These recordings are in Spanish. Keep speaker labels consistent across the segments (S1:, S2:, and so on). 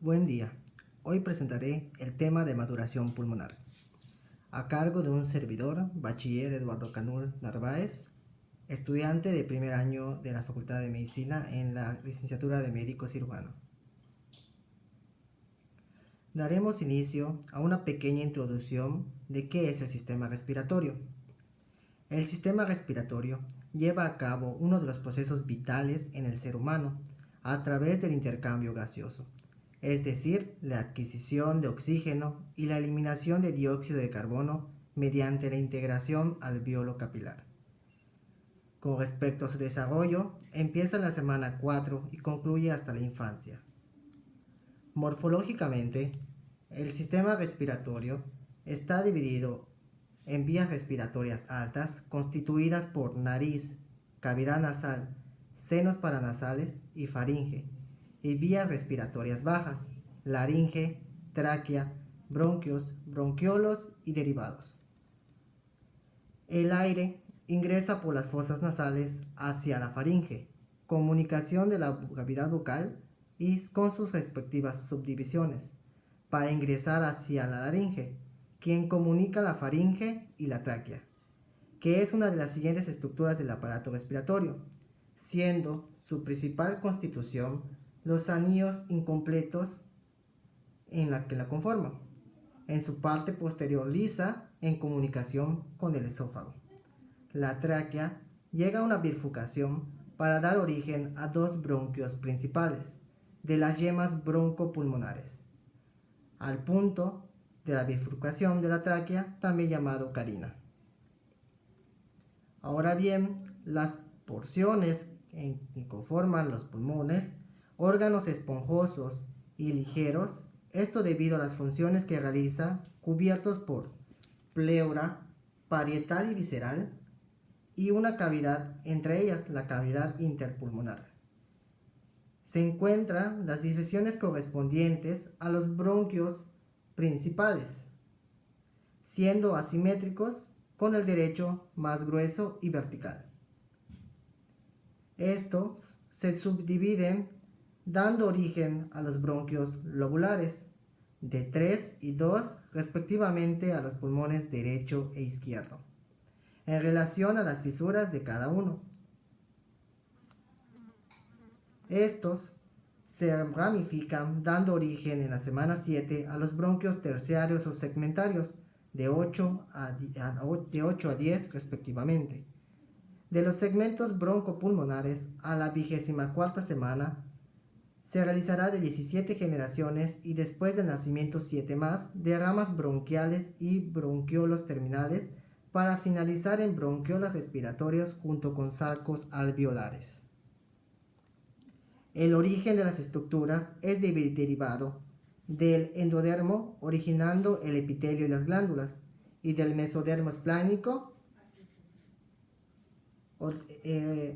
S1: Buen día. Hoy presentaré el tema de maduración pulmonar, a cargo de un servidor, bachiller Eduardo Canul Narváez, estudiante de primer año de la Facultad de Medicina en la licenciatura de médico cirujano. Daremos inicio a una pequeña introducción de qué es el sistema respiratorio. El sistema respiratorio lleva a cabo uno de los procesos vitales en el ser humano a través del intercambio gaseoso, es decir, la adquisición de oxígeno y la eliminación de dióxido de carbono mediante la integración alveolo capilar. Con respecto a su desarrollo, empieza en la semana 4 y concluye hasta la infancia. Morfológicamente, el sistema respiratorio está dividido en vías respiratorias altas constituidas por nariz, cavidad nasal, senos paranasales y faringe, y vías respiratorias bajas, laringe, tráquea, bronquios, bronquiolos y derivados. El aire ingresa por las fosas nasales hacia la faringe, comunicación de la cavidad bucal y con sus respectivas subdivisiones, para ingresar hacia la laringe, quien comunica la faringe y la tráquea, que es una de las siguientes estructuras del aparato respiratorio, siendo su principal constitución los anillos incompletos en la que la conforman, en su parte posterior lisa en comunicación con el esófago. La tráquea llega a una bifurcación para dar origen a dos bronquios principales de las yemas broncopulmonares, al punto de la bifurcación de la tráquea, también llamado carina. Ahora bien, las porciones que conforman los pulmones, órganos esponjosos y ligeros, esto debido a las funciones que realiza, cubiertos por pleura, parietal y visceral, y una cavidad, entre ellas la cavidad interpulmonar. Se encuentran las divisiones correspondientes a los bronquios principales, siendo asimétricos con el derecho más grueso y vertical. Estos se subdividen dando origen a los bronquios lobulares, de 3 y 2 respectivamente a los pulmones derecho e izquierdo, en relación a las fisuras de cada uno. Estos se ramifican dando origen en la semana 7 a los bronquios terciarios o segmentarios, de 8 a 10 respectivamente. De los segmentos broncopulmonares a la 24ª semana se realizará de 17 generaciones y después del nacimiento 7 más de ramas bronquiales y bronquiolos terminales para finalizar en bronquiolos respiratorios junto con sarcos alveolares. El origen de las estructuras es derivado del endodermo, originando el epitelio y las glándulas, y del mesodermo esplánico,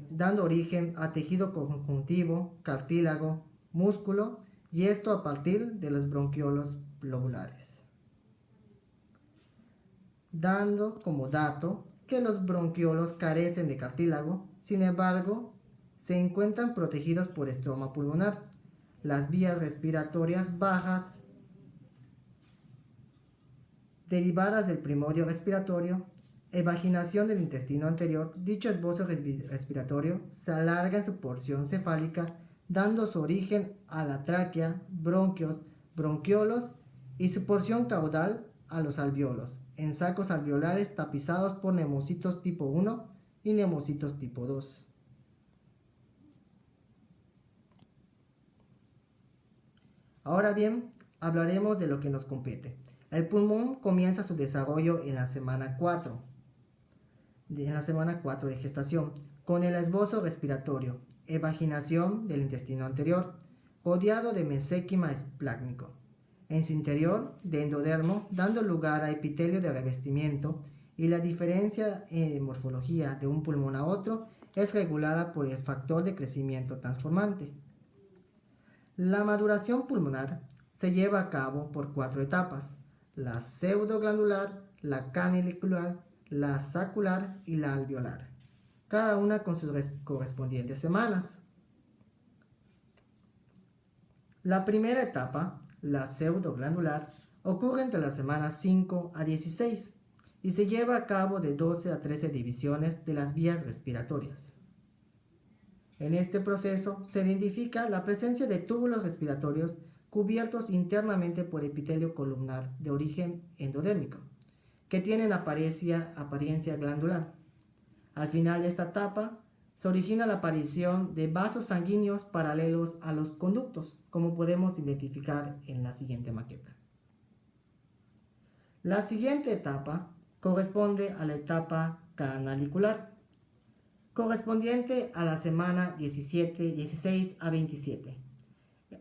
S1: dando origen a tejido conjuntivo, cartílago, músculo, y esto a partir de los bronquiolos lobulares. Dando como dato que los bronquiolos carecen de cartílago, sin embargo, se encuentran protegidos por estroma pulmonar. Las vías respiratorias bajas, derivadas del primodio respiratorio, evaginación del intestino anterior, dicho esbozo respiratorio se alarga en su porción cefálica, dando su origen a la tráquea, bronquios, bronquiolos y su porción caudal a los alveolos, en sacos alveolares tapizados por neumocitos tipo 1 y neumocitos tipo 2. Ahora bien, hablaremos de lo que nos compete. El pulmón comienza su desarrollo en la semana 4, de gestación, con el esbozo respiratorio, evaginación del intestino anterior, rodeado de mesénquima esplácnico. En su interior, de endodermo, dando lugar a epitelio de revestimiento, y la diferencia en morfología de un pulmón a otro es regulada por el factor de crecimiento transformante. La maduración pulmonar se lleva a cabo por 4 etapas: la pseudoglandular, la canalicular, la sacular y la alveolar, cada una con sus correspondientes semanas. La primera etapa, la pseudoglandular, ocurre entre las semanas 5 a 16 y se lleva a cabo de 12 a 13 divisiones de las vías respiratorias. En este proceso se identifica la presencia de túbulos respiratorios cubiertos internamente por epitelio columnar de origen endodérmico, que tienen apariencia glandular. Al final de esta etapa, se origina la aparición de vasos sanguíneos paralelos a los conductos, como podemos identificar en la siguiente maqueta. La siguiente etapa corresponde a la etapa canalicular, correspondiente a la semana 16 a 27.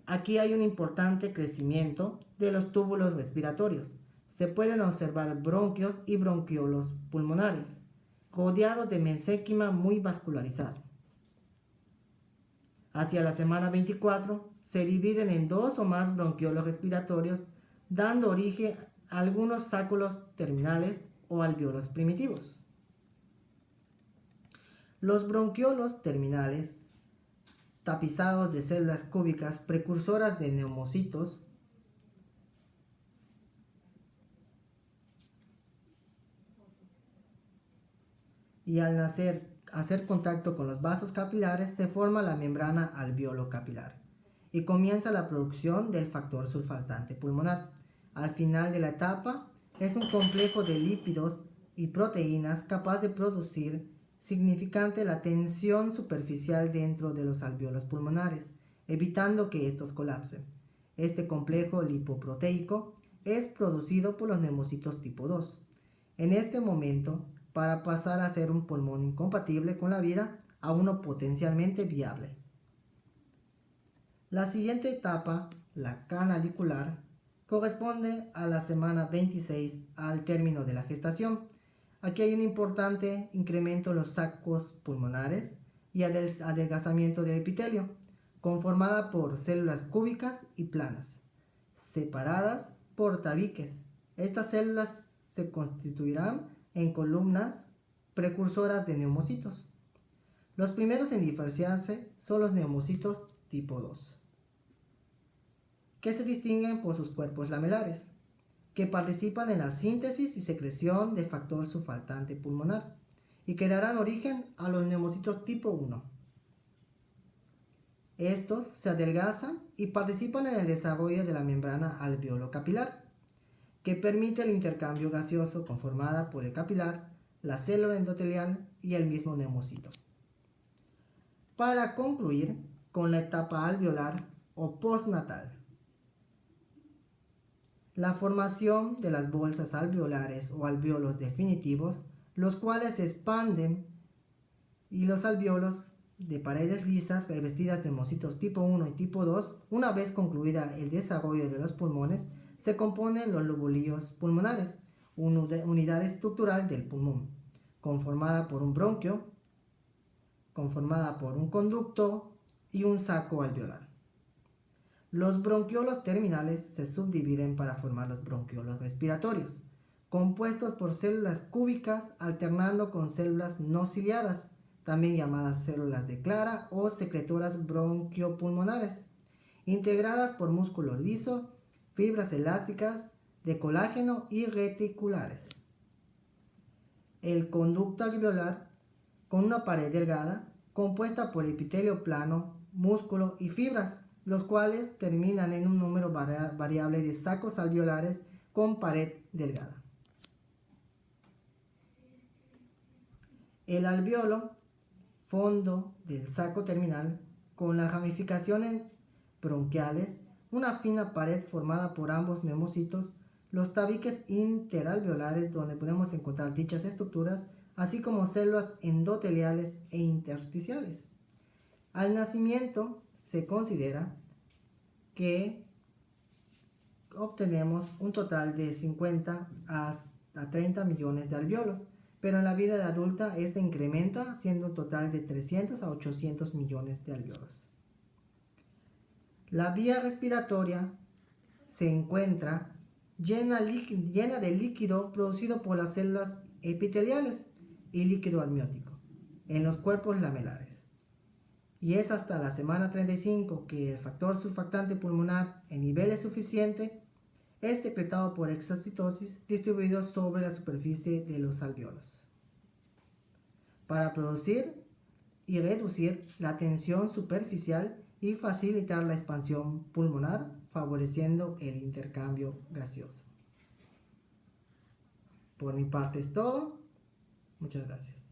S1: Aquí hay un importante crecimiento de los túbulos respiratorios. Se pueden observar bronquios y bronquiolos pulmonares, rodeados de mesénquima muy vascularizado. Hacia la semana 24 se dividen en 2 o más bronquiolos respiratorios, dando origen a algunos sáculos terminales o alvéolos primitivos. Los bronquiolos terminales, tapizados de células cúbicas precursoras de neumocitos, y al hacer contacto con los vasos capilares se forma la membrana alveolo-capilar y comienza la producción del factor surfactante pulmonar. Al final de la etapa es un complejo de lípidos y proteínas capaz de producir significante la tensión superficial dentro de los alvéolos pulmonares, evitando que estos colapsen. Este complejo lipoproteico es producido por los neumocitos tipo 2. En este momento, para pasar a ser un pulmón incompatible con la vida a uno potencialmente viable. La siguiente etapa, la canalicular, corresponde a la semana 26 al término de la gestación. Aquí hay un importante incremento en los sacos pulmonares y adelgazamiento del epitelio, conformada por células cúbicas y planas, separadas por tabiques. Estas células se constituirán en columnas precursoras de neumocitos. Los primeros en diferenciarse son los neumocitos tipo 2, que se distinguen por sus cuerpos lamelares, que participan en la síntesis y secreción de factor surfactante pulmonar y que darán origen a los neumocitos tipo 1. Estos se adelgazan y participan en el desarrollo de la membrana alveolo-capilar, que permite el intercambio gaseoso conformada por el capilar, la célula endotelial y el mismo neumocito. Para concluir con la etapa alveolar o postnatal, la formación de las bolsas alveolares o alvéolos definitivos, los cuales se expanden, y los alvéolos de paredes lisas revestidas de neumocitos tipo 1 y tipo 2, una vez concluida el desarrollo de los pulmones, se componen los lobulillos pulmonares, una unidad estructural del pulmón, conformada por un bronquio, conformada por un conducto y un saco alveolar. Los bronquiolos terminales se subdividen para formar los bronquiolos respiratorios, compuestos por células cúbicas alternando con células no ciliadas, también llamadas células de Clara o secretoras bronquiopulmonares, integradas por músculo liso, fibras elásticas de colágeno y reticulares. El conducto alveolar, con una pared delgada, compuesta por epitelio plano, músculo y fibras, los cuales terminan en un número variable de sacos alveolares con pared delgada. El alvéolo, fondo del saco terminal, con las ramificaciones bronquiales, una fina pared formada por ambos neumocitos, los tabiques interalveolares donde podemos encontrar dichas estructuras, así como células endoteliales e intersticiales. Al nacimiento se considera que obtenemos un total de 50 a 30 millones de alvéolos, pero en la vida adulta este incrementa siendo un total de 300 a 800 millones de alvéolos. La vía respiratoria se encuentra llena de líquido producido por las células epiteliales y líquido amniótico en los cuerpos lamelares. y es hasta la semana 35 que el factor surfactante pulmonar en niveles suficientes es secretado por exocitosis distribuido sobre la superficie de los alvéolos para producir y reducir la tensión superficial y facilitar la expansión pulmonar, favoreciendo el intercambio gaseoso. Por mi parte es todo. Muchas gracias.